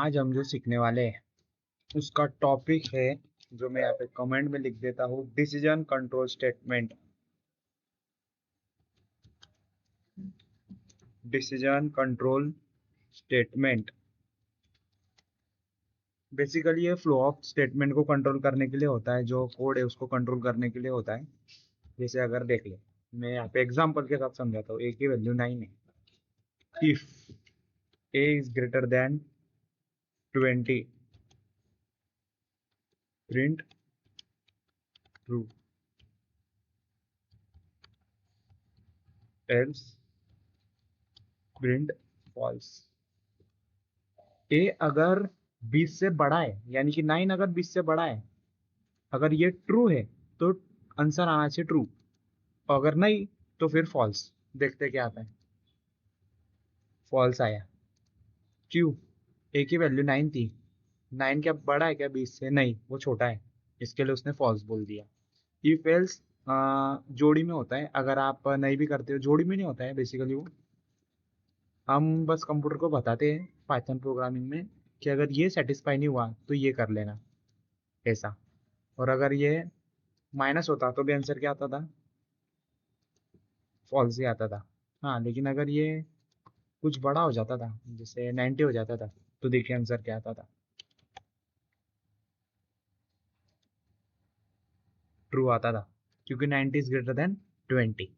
आज हम जो सीखने वाले हैं उसका टॉपिक है, जो मैं यहाँ पे कमेंट में लिख देता हूँ, decision control statement. Decision control statement basically ये फ्लो ऑफ स्टेटमेंट को कंट्रोल करने के लिए होता है, जो कोड है उसको कंट्रोल करने के लिए होता है। जैसे अगर देख ले, मैं यहाँ पे एग्जांपल के साथ समझाता हूँ। ए की वैल्यू 9 है। If a is greater than 20, print true, else print false. A अगर 20 से बड़ा है, यानी कि 9 अगर 20 से बड़ा है, अगर ये ट्रू है तो आंसर आना चाहिए ट्रू, और अगर नहीं तो फिर फॉल्स। देखते क्या आता है। फॉल्स आया। क्यों? ए की वैल्यू 9 थी। 9 क्या बड़ा है क्या 20 से? नहीं, वो छोटा है, इसके लिए उसने फॉल्स बोल दिया। इफ एल्स जोड़ी में होता है, अगर आप नहीं भी करते हो जोड़ी में नहीं होता है बेसिकली वो। हम बस कंप्यूटर को बताते हैं पाइथन प्रोग्रामिंग में कि अगर ये सेटिस्फाई नहीं हुआ तो ये कर लेना, ऐसा। और अगर ये माइनस होता तो भी आंसर क्या आता था? फॉल्स ही आता था। हाँ, लेकिन अगर ये कुछ बड़ा हो जाता था, जैसे 90 हो जाता था, तो देखिए आंसर क्या आता था? ट्रू आता था, क्योंकि 90 इज ग्रेटर देन 20।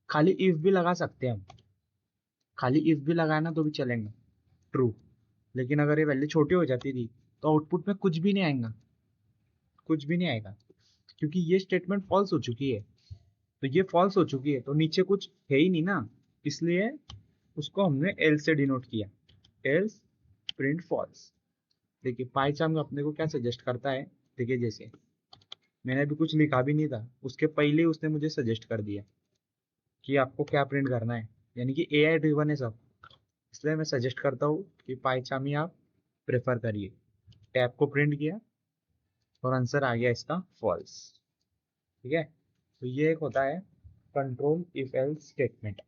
खाली इफ भी लगा सकते हैं हम। खाली इफ भी लगाना तो भी चलेंगे, ट्रू। लेकिन अगर ये वैल्यू छोटी हो जाती थी तो आउटपुट में कुछ भी नहीं आएगा, कुछ भी नहीं आएगा, क्योंकि ये स्टेटमेंट फॉल्स हो चुकी है। तो ये फॉल्स हो चुकी है तो नीचे कुछ है ही नहीं ना, इसलिए उसको हमने एल से डिनोट किया। Else print false. देखिए पाइथन अपने को क्या सजेस्ट करता है। देखिए, जैसे मैंने अभी कुछ लिखा भी नहीं था, उसके पहले ही उसने मुझे सजेस्ट कर दिया कि आपको क्या प्रिंट करना है। यानी कि एआई ड्रिवन है सब, इसलिए मैं सजेस्ट करता हूँ कि पाइथन आप प्रेफर करिए। टैब को प्रिंट किया और आंसर आ गया इसका फॉल्स। ठीक है, तो ये एक होता है कंट्रोल इफ एल्स स्टेटमेंट।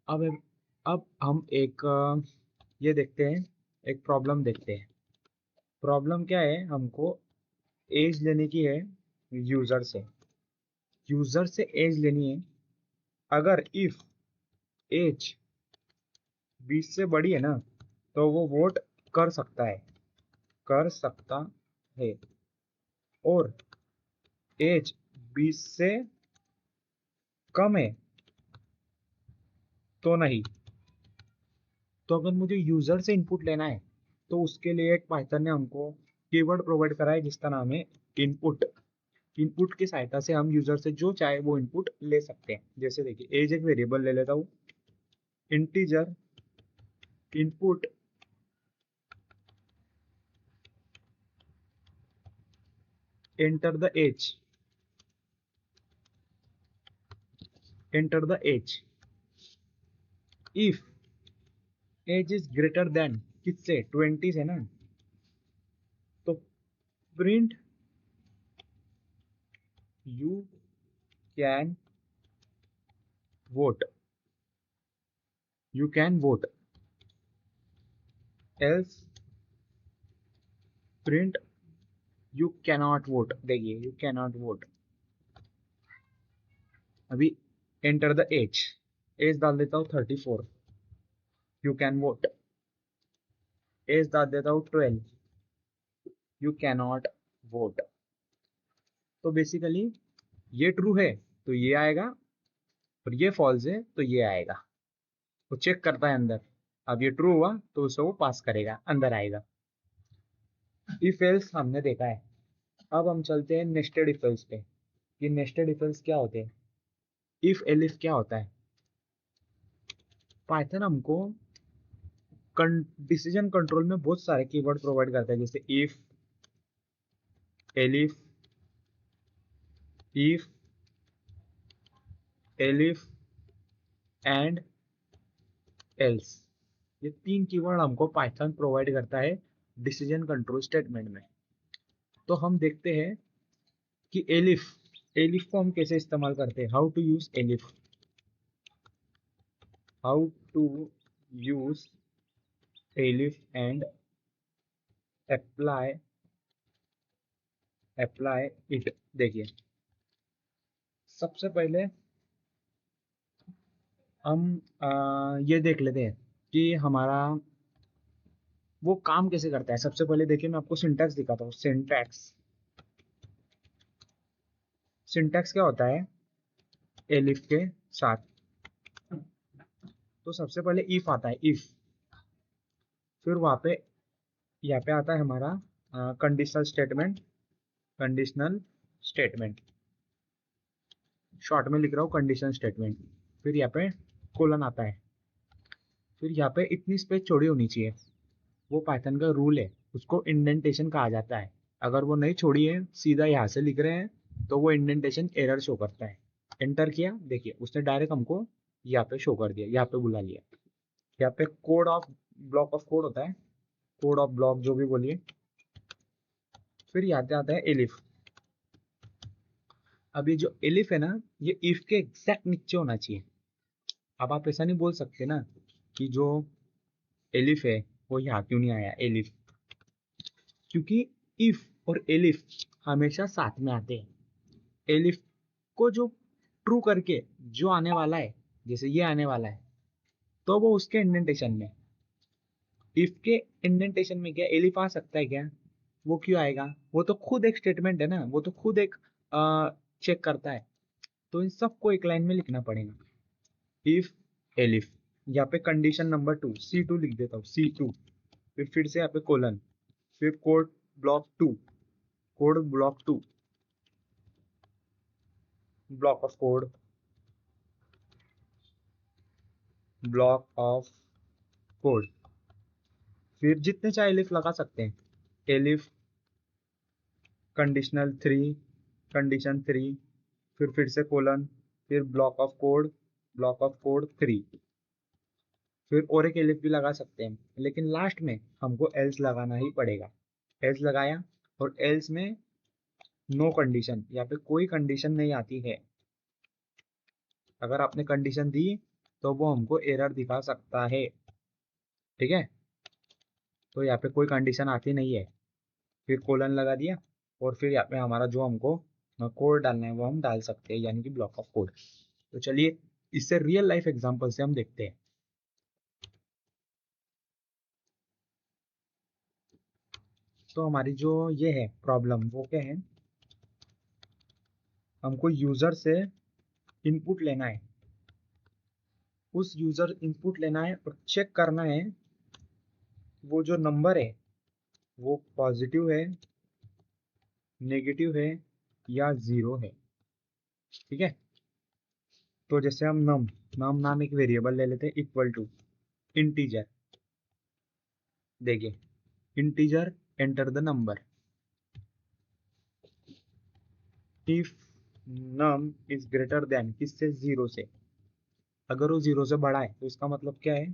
अब अब हम एक ये देखते हैं, एक प्रॉब्लम देखते हैं। प्रॉब्लम क्या है? हमको एज लेने की है यूजर से। यूजर से एज लेनी है। अगर इफ एज 20 से बड़ी है ना, तो वो वोट कर सकता है, कर सकता है। और एज 20 से कम है तो नहीं। तो अगर मुझे यूजर से इनपुट लेना है तो उसके लिए एक पाइथन ने हमको कीवर्ड प्रोवाइड करा है जिसका नाम है इनपुट। इनपुट की सहायता से हम यूजर से जो चाहे वो इनपुट ले सकते हैं। जैसे देखिए, एज एक वेरिएबल ले लेता हूँ, integer input enter the age, enter the age. If age is greater than, किससे? 20 से ना, तो print you can vote, you can vote. Else print you cannot vote. देखिए, यू कैनॉट वोट। अभी एंटर द एज, एज डाल देता हूँ 34, you can vote. As डाल देता हूँ 12, यू कैनॉट वोट। तो बेसिकली ये ट्रू है तो ये आएगा, और ये फॉल्स है तो ये आएगा। वो चेक करता है अंदर। अब ये ट्रू हुआ तो उसे वो पास करेगा, अंदर आएगा। इफ एल्स हमने देखा है। अब हम चलते हैं नेस्टेड इफ एल्स पे। ये नेस्टेड इफ एल्स क्या होते हैं? इफ एलिफ क्या होता है? पाइथन हमको डिसीजन कंट्रोल में बहुत सारे कीवर्ड प्रोवाइड करता है, जैसे if, elif, if, elif and else. ये तीन कीवर्ड हमको पाइथन प्रोवाइड करता है डिसीजन कंट्रोल स्टेटमेंट में। तो हम देखते हैं कि एलिफ, एलिफ को हम कैसे इस्तेमाल करते हैं। How to use elif, how to use elif and apply it. देखिए सबसे पहले हम ये देख लेते हैं कि हमारा वो काम कैसे करता है। सबसे पहले देखिए मैं आपको सिंटैक्स दिखाता हूँ। सिंटैक्स क्या होता है एलिफ के साथ। तो सबसे पहले इफ आता है, इफ। फिर वहाँ पे यहाँ पे आता है हमारा कंडीशनल स्टेटमेंट, शॉर्ट में लिख रहा हूँ कंडीशन स्टेटमेंट। फिर यहाँ पे कोलन आता है। फिर यहाँ पे इतनी स्पेस छोड़ी होनी चाहिए, वो पाइथन का रूल है, उसको इंडेंटेशन कहा जाता है। अगर वो नहीं छोड़ी है, सीधा यहाँ से लिख रहे हैं, तो वो इंडेंटेशन एरर शो करता है। एंटर किया, देखिए उसने डायरेक्ट हमको यहाँ पे शो कर दिया, यहाँ पे बुला लिया। यहाँ पे ब्लॉक ऑफ कोड होता है, कोड ऑफ ब्लॉक जो भी बोलिए। फिर यहाँ पे आता है एलिफ। अब ये जो एलिफ है ना, ये इफ के एग्जैक्ट नीचे होना चाहिए। अब आप ऐसा नहीं बोल सकते ना कि जो एलिफ है वो यहाँ क्यों नहीं आया एलिफ, क्योंकि इफ और एलिफ हमेशा साथ में आते हैं। एलिफ को जो ट्रू करके जो आने वाला है, जैसे ये आने वाला है, तो वो उसके इंडेंटेशन में। इफ के इंडेंटेशन में क्या एलिफ आ सकता है क्या? वो क्यों आएगा? वो तो खुद एक स्टेटमेंट है ना, वो तो खुद एक चेक करता है। तो इन सबको एक लाइन में लिखना पड़ेगा, इफ एलिफ। यहाँ पे कंडीशन नंबर 2 C2 लिख देता हूँ, C2। फिर से यहाँ पे कोलन, फिर code block 2 block of code. फिर जितने चाहे एलिफ लगा सकते हैं, एलिफ कंडीशन 3, फिर से कोलन, फिर ब्लॉक ऑफ कोड 3। फिर और एक एलिफ भी लगा सकते हैं, लेकिन लास्ट में हमको एल्स लगाना ही पड़ेगा। एल्स लगाया, और एल्स में नो कंडीशन, यहाँ पे कोई कंडीशन नहीं आती है। अगर आपने कंडीशन दी तो वो हमको एरर दिखा सकता है, ठीक है। तो यहाँ पे कोई कंडीशन आती नहीं है। फिर कोलन लगा दिया, और फिर यहाँ पे हमारा जो हमको कोड डालना है वो हम डाल सकते हैं, यानी कि ब्लॉक ऑफ कोड। तो चलिए इससे रियल लाइफ एग्जांपल से हम देखते हैं। तो हमारी जो ये है प्रॉब्लम, वो क्या है, हमको यूजर से इनपुट लेना है। उस यूजर इनपुट लेना है और चेक करना है वो जो नंबर है वो पॉजिटिव है, नेगेटिव है, या जीरो है, ठीक है। तो जैसे हम नाम एक वेरिएबल ले लेते हैं, इक्वल टू इंटीजर। देखिए integer, enter the number. If num is greater than, किससे? जीरो से। अगर वो जीरो से बड़ा है तो इसका मतलब क्या है?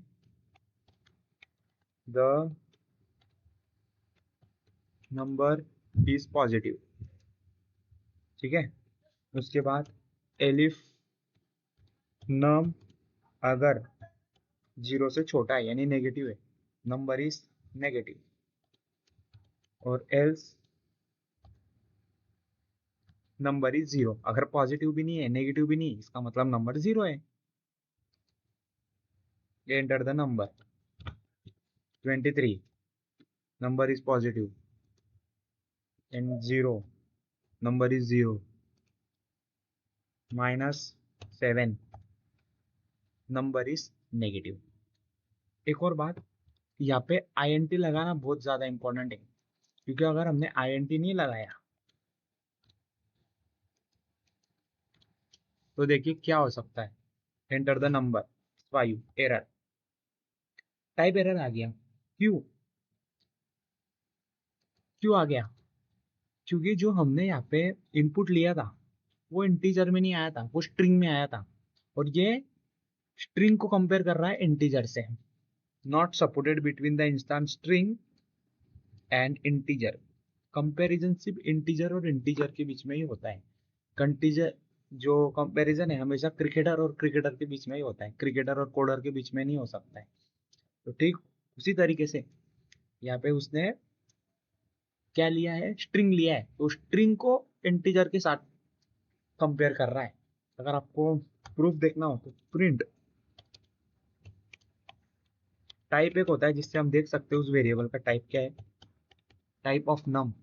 द नंबर इज पॉजिटिव, ठीक है। उसके बाद एलिफ नम अगर जीरो से छोटा है यानी नेगेटिव है, नंबर इज नेगेटिव। और एल्स नंबर इज जीरो। अगर पॉजिटिव भी नहीं है, नेगेटिव भी नहीं, इसका मतलब नंबर जीरो है। Enter the number 23, number is positive, and zero, number is zero. -7, number is negative. एक और बात, यहाँ पे INT लगाना बहुत ज्यादा इंपॉर्टेंट है, क्योंकि अगर हमने INT नहीं लगाया तो देखिए क्या हो सकता है। Enter the number 5, error, type error आ गया। क्यों क्यों आ गया? क्योंकि जो हमने यहाँ पे इनपुट लिया था वो इंटीजर में नहीं आया था, वो स्ट्रिंग में आया था। और ये स्ट्रिंग को कंपेयर कर रहा है इंटीजर से। Not supported between the instance string and integer. Comparison सिर्फ इंटीजर और इंटीजर के बीच में ही होता है। कंटीजर जो कंपैरिजन है हमेशा क्रिकेटर और क्रिकेटर के बीच में ही होता है, क्रिकेटर और कोडर के बीच में नहीं हो सकता है। तो ठीक उसी तरीके से यहाँ पे उसने क्या लिया है, स्ट्रिंग लिया है, तो स्ट्रिंग को इंटीजर के साथ कंपेयर कर रहा है। अगर आपको प्रूफ देखना हो तो प्रिंट टाइप एक होता है जिससे हम देख सकते हैं उस वेरिएबल का टाइप क्या है, type of num,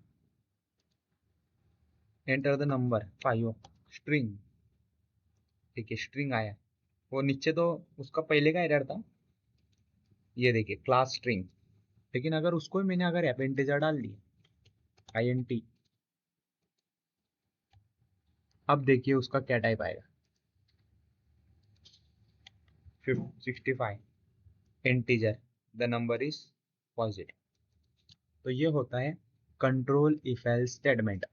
enter the number 5 string. ठीक है, स्ट्रिंग आया, वो नीचे तो उसका पहले का एरर था, ये देखिए क्लास स्ट्रिंग। लेकिन अगर उसको ही मैंने अगर यहाँ पे इंटीजर डाल दिया int, अब देखिए उसका क्या टाइप आएगा, 65 integer, the number is positive. तो ये होता है control if else statement.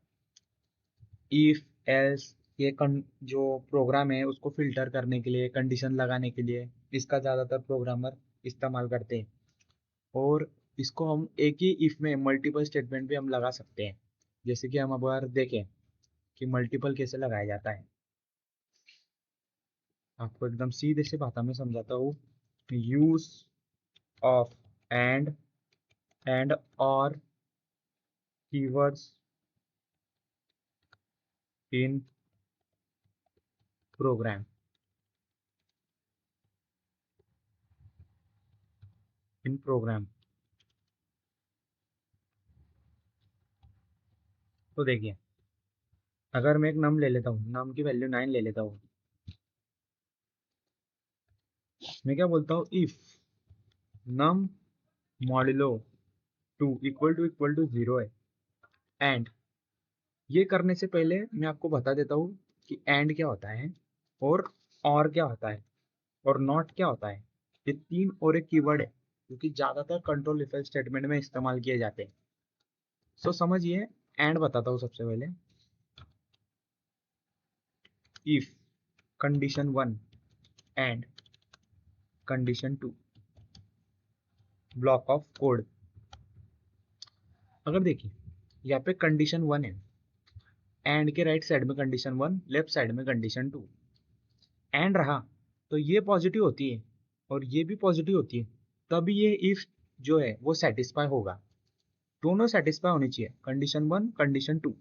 If else ये जो प्रोग्राम है उसको फिल्टर करने के लिए, कंडीशन लगाने के लिए इसका ज़्यादातर प्रोग्रामर इस्तेमाल करते हैं। और इसको हम एक ही इफ में मल्टीपल स्टेटमेंट भी हम लगा सकते हैं। जैसे कि हम अगर देखें कि मल्टीपल कैसे लगाया जाता है, आपको एकदम सीधे से भाषा में समझाता हूँ। यूज ऑफ एंड और keywords in program, in program. तो देखिए अगर मैं एक नम ले लेता हूँ, नम की वैल्यू 9 ले लेता हूँ, मैं क्या बोलता हूँ, if num modulo 2 equal to 0 है, एंड ये करने से पहले मैं आपको बता देता हूँ कि एंड क्या होता है, और क्या होता है, और नॉट क्या होता है। ये तीन और एक कीवर्ड है जो कि ज्यादातर कंट्रोल इफ एल्स स्टेटमेंट में इस्तेमाल किए जाते हैं। सो समझिए, एंड बताता हूँ सबसे पहले। If condition 1 and condition 2 block of code. अगर देखिए यहाँ पे कंडीशन 1 है, एंड के राइट साइड में कंडीशन 1, लेफ्ट साइड में कंडीशन 2, एंड रहा तो ये पॉजिटिव होती है और ये भी पॉजिटिव होती है, तभी ये इफ जो है वो सेटिस्फाई होगा। दोनों सेटिस्फाई होनी चाहिए, कंडीशन 1 कंडीशन 2,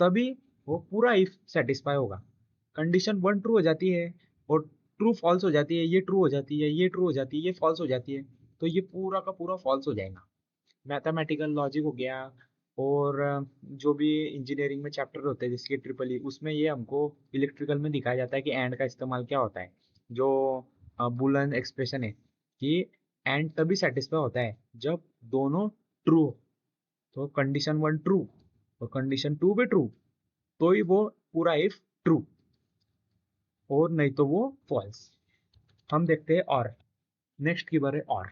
तभी वो पूरा इफ सेटिस्फाई होगा। कंडीशन 1 ट्रू हो जाती है और ट्रू फॉल्स हो जाती है, ये ट्रू हो जाती है, ये ट्रू हो जाती है, ये फॉल्स हो जाती है, तो ये पूरा का पूरा फॉल्स हो जाएगा। मैथमेटिकल लॉजिक हो गया, और जो भी इंजीनियरिंग में चैप्टर होते हैं जैसे कि ट्रिपल ई, उसमें ये हमको इलेक्ट्रिकल में दिखाया जाता है कि एंड का इस्तेमाल क्या होता है। जो बुलन एक्सप्रेशन है कि एंड तभी सेटिस्फाई होता है जब दोनों ट्रू हो। तो कंडीशन 1 ट्रू और कंडीशन 2 भी ट्रू, तो ही वो पूरा इफ ट्रू, और नहीं तो वो फॉल्स। हम देखते हैं और, नेक्स्ट की बार है और।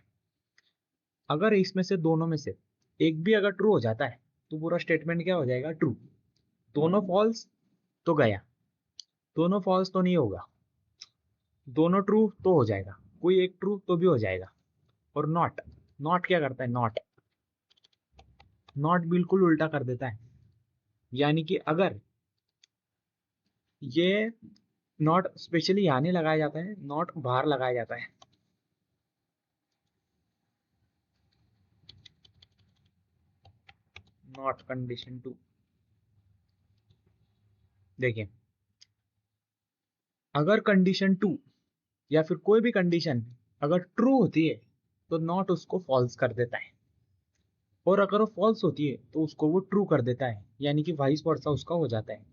अगर इसमें से दोनों में से एक भी अगर ट्रू हो जाता है तो पूरा स्टेटमेंट क्या हो जाएगा, ट्रू। दोनों फॉल्स तो गया, दोनों फॉल्स तो नहीं होगा, दोनों ट्रू तो हो जाएगा, कोई एक ट्रू तो भी हो जाएगा। और नॉट, नॉट क्या करता है, नॉट, नॉट बिल्कुल उल्टा कर देता है। यानी कि अगर ये नॉट स्पेशली यहाँ नहीं लगाया जाता है, नॉट बाहर लगाया जाता है। नॉट कंडीशन 2, देखिए अगर कंडीशन 2 या फिर कोई भी कंडीशन अगर ट्रू होती है तो नॉट उसको फॉल्स कर देता है, और अगर वो फॉल्स होती है तो उसको वो ट्रू कर देता है, यानी कि वाइस वर्सा उसका हो जाता है।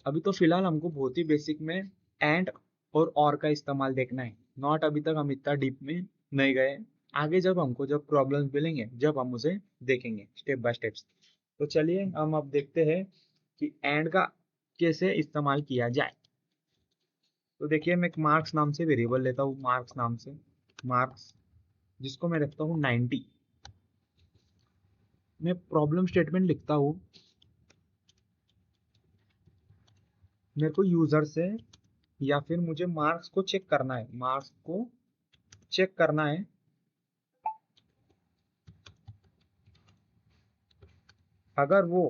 अभी तो फिलहाल हमको बहुत ही बेसिक में एंड और का इस्तेमाल देखना है, नॉट अभी तक हम इतना डीप में नहीं गए। आगे जब हमको जब प्रॉब्लम्स मिलेंगे जब हम उसे देखेंगे स्टेप बाय स्टेप्स। तो चलिए हम अब देखते हैं कि एंड का कैसे इस्तेमाल किया जाए। तो देखिए मैं एक मार्क्स नाम से वेरिएबल लेता हूँ, मार्क्स नाम से, मार्क्स जिसको मैं रखता हूँ 90। मैं प्रॉब्लम स्टेटमेंट लिखता हूँ, मेरे को यूजर से या फिर मुझे मार्क्स को चेक करना है, मार्क्स को चेक करना है। अगर वो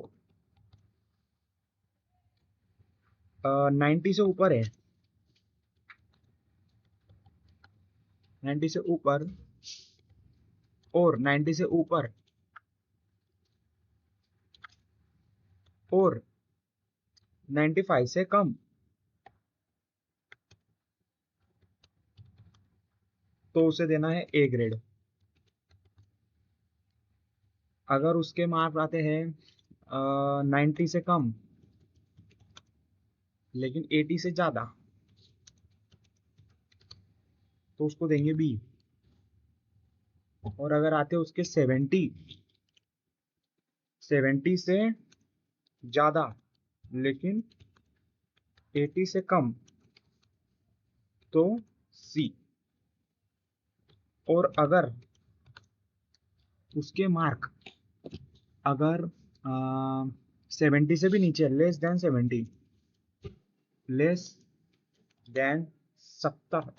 90 से ऊपर है, 90 से ऊपर और 90 से ऊपर और 95 से कम तो उसे देना है ए ग्रेड। अगर उसके मार्क्स आते हैं 90 से कम लेकिन 80 से ज़्यादा तो उसको देंगे बी। और अगर आते हैं उसके 70 से ज़्यादा लेकिन 80 से कम तो सी। और अगर उसके मार्क अगर 70 से भी नीचे, लेस देन 70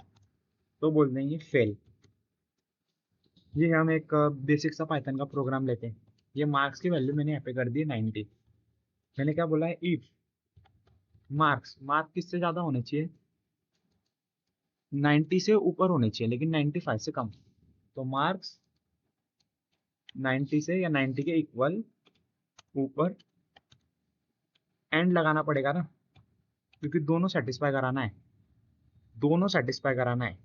तो बोल देंगे फेल। ये हम एक बेसिक सा पाइथन का प्रोग्राम लेते हैं। ये मार्क्स की वैल्यू मैंने यहाँ पे कर दी 90। मैंने क्या बोला है, इफ मार्क्स किससे ज़्यादा होने चाहिए, 90 से ऊपर होने चाहिए लेकिन 95 से कम। तो मार्क्स 90 से या 90 के इक्वल ऊपर एंड लगाना पड़ेगा ना, क्योंकि दोनों सेटिस्फाई कराना है।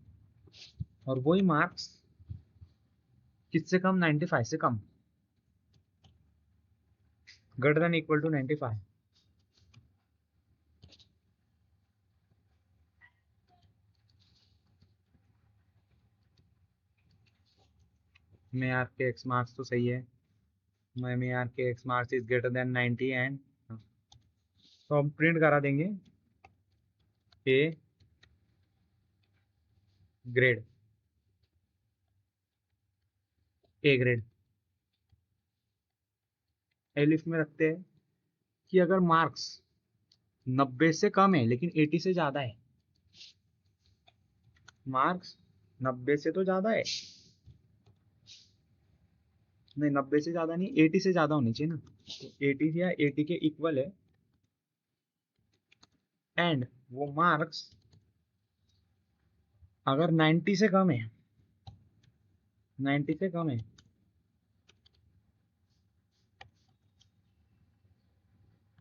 और वही मार्क्स किससे कम, 95 से कम, ग्रेटर देन इक्वल टू 95। मे आर के एक्स मार्क्स तो सही है, मे आर के एक्स marks is greater than 90 and तो हम प्रिंट करा देंगे A grade, A grade. Elif में रखते हैं कि अगर मार्क्स 90 से कम है लेकिन 80 से ज्यादा है, मार्क्स 90 से तो ज्यादा है, नहीं 90 से ज्यादा नहीं, 80 से ज्यादा होनी चाहिए ना, तो 80 या 80 के इक्वल है एंड वो मार्क्स अगर 90 से कम है, 90 से कम है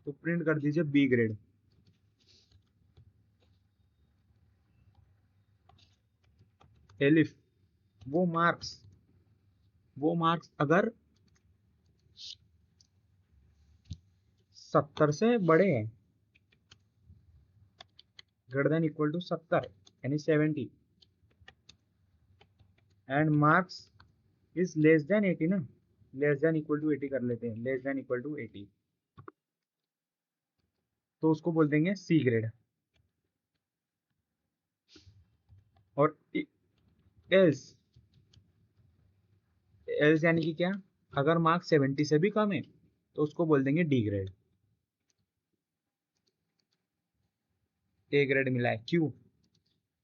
तो प्रिंट कर दीजिए बी ग्रेड। एलिफ वो मार्क्स अगर 70 से बड़े हैं, ग्रेटर देन इक्वल टू 70 यानी 70 and marks is less than 80 ना, लेस देन इक्वल टू 80 कर लेते हैं, लेस देन इक्वल टू 80 तो उसको बोल देंगे सी ग्रेड। और एल्स एल्स यानी कि क्या, अगर मार्क्स 70 से भी कम है तो उसको बोल देंगे डी ग्रेड। ए ग्रेड मिला है क्यों,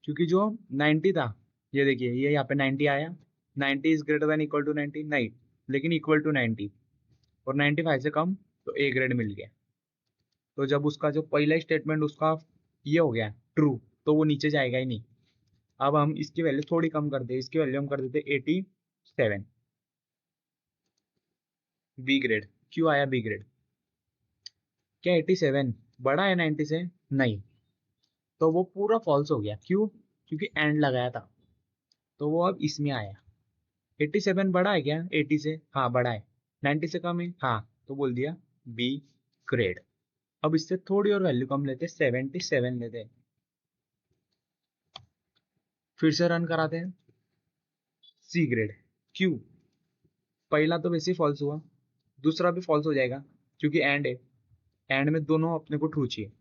क्योंकि जो 90 था, ये देखिए ये यहाँ पे 90 आया, 90 is greater than equal to 90 नहीं, लेकिन इक्वल टू 90 और 95 से कम तो ए ग्रेड मिल गया। तो जब उसका जो पहला स्टेटमेंट उसका ये हो गया ट्रू तो वो नीचे जाएगा ही नहीं। अब हम इसकी वैल्यू थोड़ी कम कर दे, इसकी वैल्यू हम कर देते 87, बी ग्रेड। क्यों आया बी ग्रेड, क्या 87 बड़ा है 90 से, नहीं, तो वो पूरा फॉल्स हो गया। क्यों, क्योंकि एंड लगाया था तो वो अब इसमें आया। 87 बड़ा है क्या 80 से, हाँ बड़ा है, 90 से कम है, हाँ, तो बोल दिया बी ग्रेड। अब इससे थोड़ी और वैल्यू कम लेते, 77 लेते, फिर से रन कराते हैं सी ग्रेड। क्यों, पहला तो वैसे ही फॉल्स हुआ, दूसरा भी फॉल्स हो जाएगा क्योंकि एंड है, एंड में दोनों अपने को ट्रू चाहिए।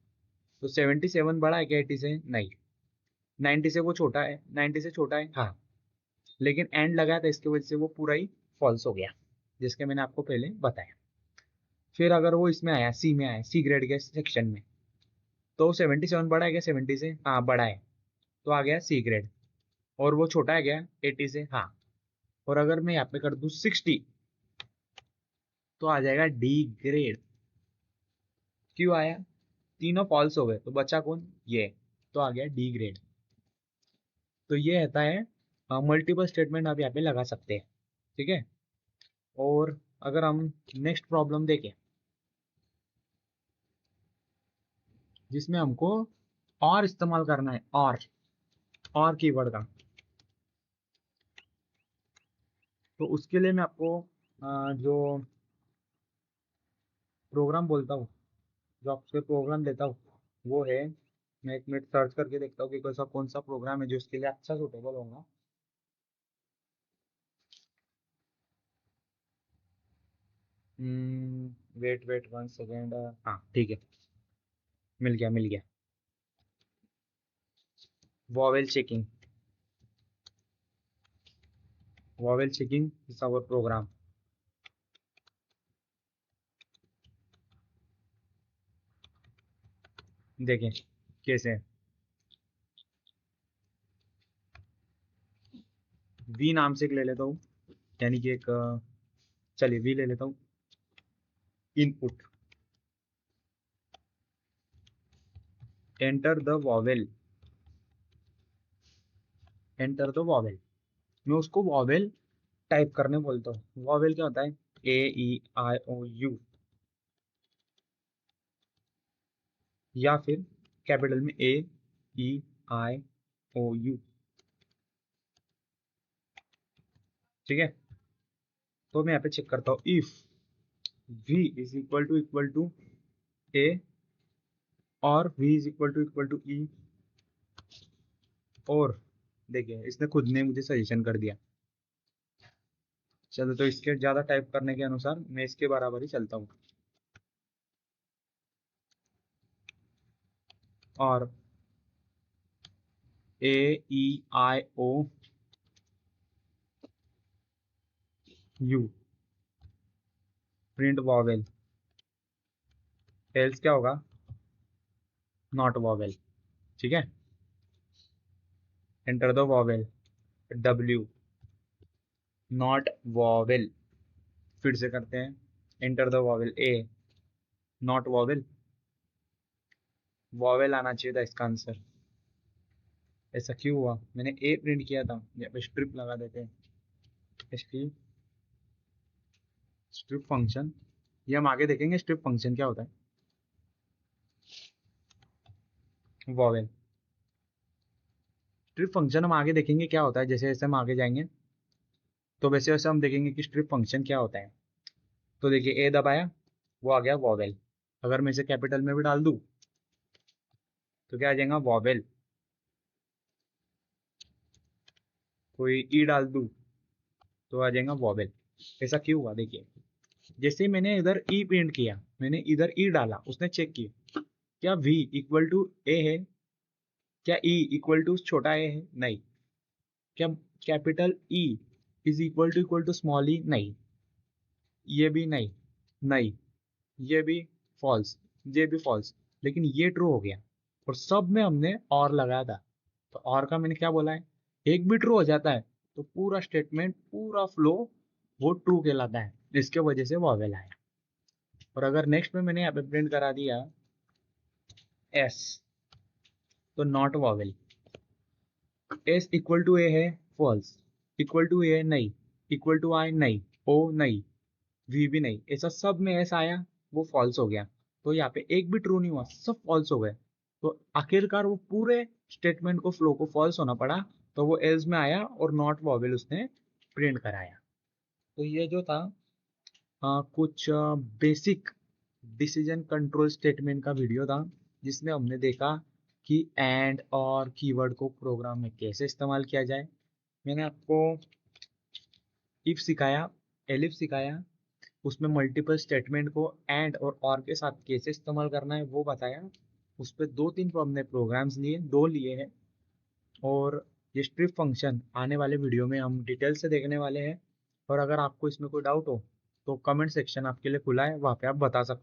तो 77 बड़ा है क्या 80 से, नहीं, 90 से वो छोटा है, 90 से छोटा है, हाँ, लेकिन एंड लगाया था इसकी वजह से वो पूरा ही फॉल्स हो गया, जिसके मैंने आपको पहले बताया। फिर अगर वो इसमें आया, सी में आया, सी ग्रेड के सेक्शन में, तो 77 बड़ा है क्या 70 से, हाँ बड़ा है, तो आ गया सी ग्रेड। और वो छोटा है क्या 80 से, हाँ, और अगर मैं यहाँ पे कर दूं 60 तो आ जाएगा डी ग्रेड। क्यों आया, तीनों फॉल्स हो गए तो बचा कौन, ये, तो आ गया डी ग्रेड। तो ये रहता है मल्टीपल स्टेटमेंट आप यहाँ पे लगा सकते हैं, ठीक है। और अगर हम नेक्स्ट प्रॉब्लम देखें, जिसमें हमको और इस्तेमाल करना है, और कीवर्ड का। तो उसके लिए मैं आपको जो प्रोग्राम बोलता हूँ, जो आपसे प्रोग्राम देता हूँ, वो है, मैं एक मिनट सर्च करके देखता हूँ कि कौन सा प्रोग्राम है जो इसके लिए अच्छा सूटेबल होगा। Wait wait 1 second. हाँ ठीक है, मिल गया। Vowel checking, vowel checking is our program. देखें कैसे है। वी नाम से एक ले लेता हूँ, यानी कि एक चलिए वी ले लेता हूँ। Input, enter the vowel, enter the vowel. मैं उसको वॉवेल टाइप करने बोलता हूँ। वॉवेल क्या होता है? AEIOU, या फिर कैपिटल में AEIOU। ठीक है, तो मैं यहाँ पे चेक करता हूँ, if v is equal to A, और v is equal to E, और देखिए इसने खुद ने मुझे सजेशन कर दिया। चलो, तो इसके ज्यादा टाइप करने के अनुसार मैं इसके बराबर ही चलता हूँ, और AEIOU, प्रिंट वॉवेल, एल्स क्या होगा? Not vowel. ठीक है, enter the vowel, W, not vowel. फिर से करते हैं, enter the vowel, A, not vowel. Vowel आना चाहिए था इसका आंसर। ऐसा क्यों हुआ? मैंने ए प्रिंट किया था। यहाँ पे स्ट्रिप लगा देते हैं, स्ट्रिप, स्ट्रिप फंक्शन। ये हम आगे देखेंगे स्ट्रिप फंक्शन क्या होता है। वॉवेल स्ट्रिप फंक्शन हम आगे देखेंगे क्या होता है, जैसे जैसे हम आगे जाएंगे तो वैसे वैसे हम देखेंगे कि स्ट्रिप फंक्शन क्या होता है। तो देखिए ए दबाया, वो आ गया वॉवेल। अगर मैं इसे कैपिटल में भी डाल दूं तो क्या आ जाएगा? वॉवेल। कोई ई डाल दूं तो आ जाएगा वॉवेल। ऐसा क्यों हुआ? देखिए, जैसे मैंने इधर ई प्रिंट किया, मैंने इधर ई डाला, उसने चेक किया क्या v इक्वल टू ए है, क्या e इक्वल टू छोटा ए है? नहीं। क्या capital E is equal to small E? नहीं। ये भी नहीं, नहीं, ये भी फॉल्स, ये भी फॉल्स। लेकिन ये ट्रू हो गया, और सब में हमने और लगाया था। तो और का मैंने क्या बोला है, एक भी ट्रू हो जाता है तो पूरा स्टेटमेंट, पूरा फ्लो वो ट्रू कहलाता है। इसके वजह से वॉवेल आया। और अगर नेक्स्ट में मैंने यहाँ पे प्रिंट करा दिया S, तो not vowel. S equal to A है, फॉल्स। इक्वल टू ए है, नहीं। इक्वल टू आई, नहीं। ओ, नहीं। वी भी नहीं। ऐसा सब में एस आया, वो फॉल्स हो गया। तो यहाँ पे एक भी ट्रू नहीं हुआ, सब फॉल्स हो गए। तो आखिरकार वो पूरे स्टेटमेंट को, फ्लो को फॉल्स होना पड़ा। तो वो एल्स में आया और नॉट वॉवेल उसने प्रिंट कराया। तो ये जो था कुछ बेसिक डिसीजन कंट्रोल स्टेटमेंट का वीडियो था, जिसमें हमने देखा कि एंड और कीवर्ड को प्रोग्राम में कैसे इस्तेमाल किया जाए। मैंने आपको इफ सिखाया, एलिफ सिखाया, उसमें मल्टीपल स्टेटमेंट को एंड और के साथ कैसे इस्तेमाल करना है वो बताया। उस पर 2-3 हमने प्रोग्राम्स लिए, 2 लिए हैं। और ये स्ट्रिप फंक्शन आने वाले वीडियो में हम डिटेल से देखने वाले हैं। और अगर आपको इसमें कोई डाउट हो तो कमेंट सेक्शन आपके लिए खुला है, वहाँ पे आप बता सकते हैं।